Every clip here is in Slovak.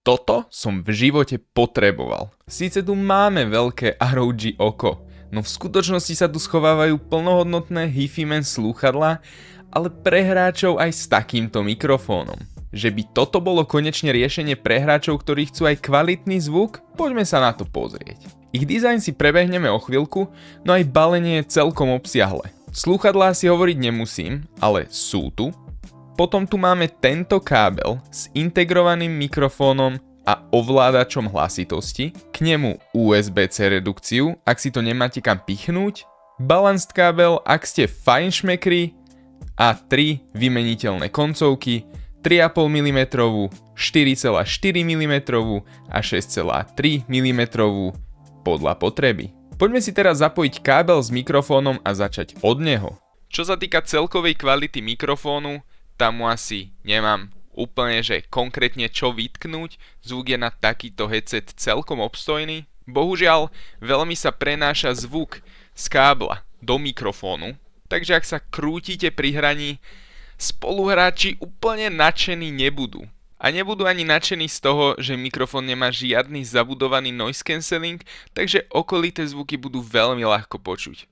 Toto som v živote potreboval. Síce tu máme veľké ROG oko, no v skutočnosti sa tu schovávajú plnohodnotné HiFiMan slúchadlá, ale pre hráčov aj s takýmto mikrofónom. Že by toto bolo konečne riešenie pre hráčov, ktorí chcú aj kvalitný zvuk? Poďme sa na to pozrieť. Ich dizajn si prebehneme o chvíľku, no aj balenie je celkom obsiahle. Slúchadlá si hovoriť nemusím, ale sú tu. Potom tu máme tento kábel s integrovaným mikrofónom a ovládačom hlasitosti, k nemu USB-C redukciu, ak si to nemáte kam pichnúť, balanced kábel, ak ste fajnšmekri, a 3 vymeniteľné koncovky, 3,5 mm, 4,4 mm a 6,3 mm podľa potreby. Poďme si teraz zapojiť kábel s mikrofónom a začať od neho. Čo sa týka celkovej kvality mikrofónu, tam mu asi nemám úplne, že konkrétne čo vytknúť, zvuk je na takýto headset celkom obstojný. Bohužiaľ, veľmi sa prenáša zvuk z kábla do mikrofónu, takže ak sa krútite pri hraní, spoluhráči úplne nadšení nebudú. A nebudú ani nadšení z toho, že mikrofón nemá žiadny zabudovaný noise cancelling, takže okolité zvuky budú veľmi ľahko počuť.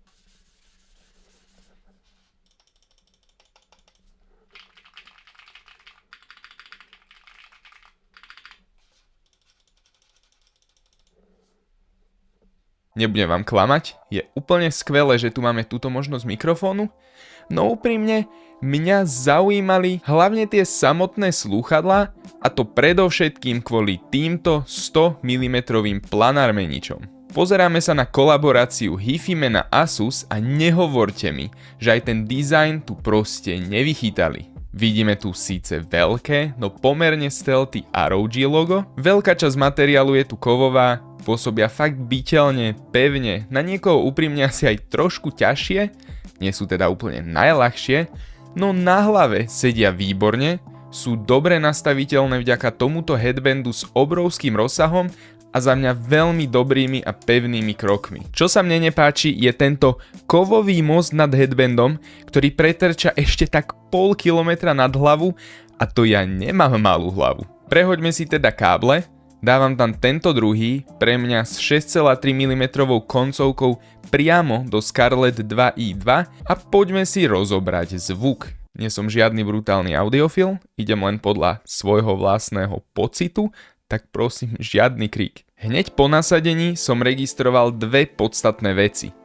Nebudem vám klamať, je úplne skvelé, že tu máme túto možnosť mikrofónu, no úprimne, mňa zaujímali hlavne tie samotné slúchadlá, a to predovšetkým kvôli týmto 100 mm planármeničom. Pozeráme sa na kolaboráciu HiFiMan a Asus a nehovorte mi, že aj ten dizajn tu proste nevychytali. Vidíme tu síce veľké, no pomerne stealthy ROG logo, veľká časť materiálu je tu kovová, pôsobia fakt byteľne, pevne, na niekoho úprimne asi aj trošku ťažšie, nie sú teda úplne najľahšie, no na hlave sedia výborne, sú dobre nastaviteľné vďaka tomuto headbandu s obrovským rozsahom a za mňa veľmi dobrými a pevnými krokmi. Čo sa mne nepáči je tento kovový most nad headbandom, ktorý pretrča ešte tak pol kilometra nad hlavu a to ja nemám malú hlavu. Prehoďme si teda káble, dávam tam tento druhý, pre mňa s 6,3 mm koncovkou priamo do Scarlett 2i2 a poďme si rozobrať zvuk. Nie som žiadny brutálny audiofil, idem len podľa svojho vlastného pocitu, tak prosím žiadny krík. Hneď po nasadení som registroval dve podstatné veci.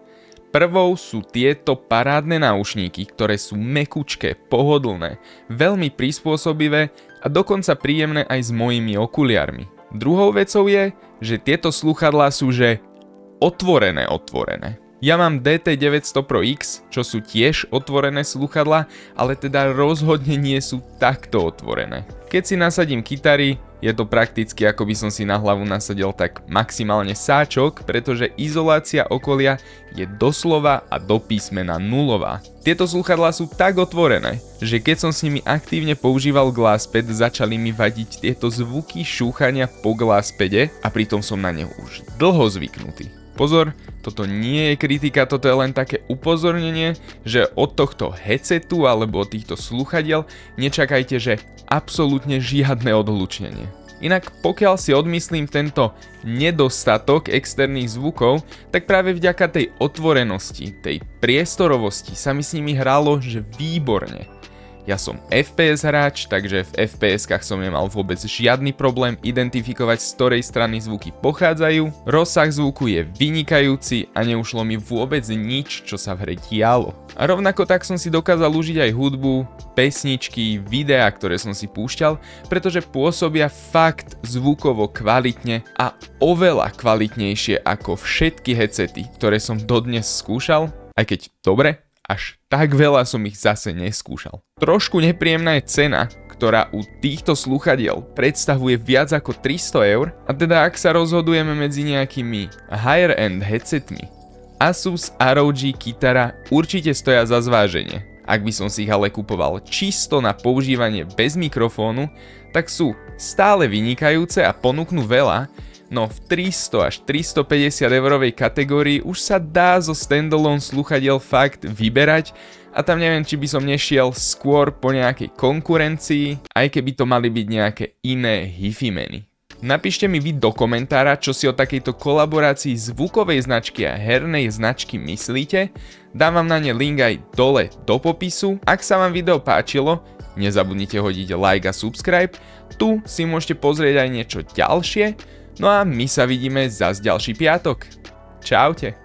Prvou sú tieto parádne náušníky, ktoré sú mekučké, pohodlné, veľmi prispôsobivé a dokonca príjemné aj s mojimi okuliarmi. Druhou vecou je, že tieto slúchadlá sú otvorené. Ja mám DT900 Pro X, čo sú tiež otvorené slúchadlá, ale teda rozhodne nie sú takto otvorené. Keď si nasadím kytary, je to prakticky ako by som si na hlavu nasadil tak maximálne sáčok, pretože izolácia okolia je doslova a do písmena nulová. Tieto slúchadlá sú tak otvorené, že keď som s nimi aktívne používal Glasspad, začali mi vadiť tieto zvuky šúchania po Glasspade a pritom som na ne už dlho zvyknutý. Pozor, toto nie je kritika, toto je len také upozornenie, že od tohto headsetu alebo od týchto slúchadiel nečakajte, že absolútne žiadne odhlučnenie. Inak pokiaľ si odmyslím tento nedostatok externých zvukov, tak práve vďaka tej otvorenosti, tej priestorovosti sa mi s nimi hralo, že výborne. Ja som FPS hráč, takže v FPS-kách som nemal vôbec žiadny problém identifikovať, z ktorej strany zvuky pochádzajú, rozsah zvuku je vynikajúci a neušlo mi vôbec nič, čo sa v hre dialo. A rovnako tak som si dokázal užiť aj hudbu, pesničky, videá, ktoré som si púšťal, pretože pôsobia fakt zvukovo kvalitne a oveľa kvalitnejšie ako všetky headsety, ktoré som dodnes skúšal, aj keď dobre, až tak veľa som ich zase neskúšal. Trošku nepríjemná je cena, ktorá u týchto slúchadiel predstavuje viac ako 300 eur, a teda ak sa rozhodujeme medzi nejakými higher end headsetmi, Asus ROG Kitara určite stoja za zváženie. Ak by som si ich ale kupoval čisto na používanie bez mikrofónu, tak sú stále vynikajúce a ponúknú veľa, no v 300 až 350 eurovej kategórii už sa dá zo standalone slúchadiel fakt vyberať a tam neviem, či by som nešiel skôr po nejakej konkurencii, aj keby to mali byť nejaké iné HiFiMany. Napíšte mi vy do komentára, čo si o takejto kolaborácii zvukovej značky a hernej značky myslíte. Dám vám na ne link aj dole do popisu. Ak sa vám video páčilo, nezabudnite hodiť like a subscribe. Tu si môžete pozrieť aj niečo ďalšie. No a my sa vidíme zas ďalší piatok. Čaute.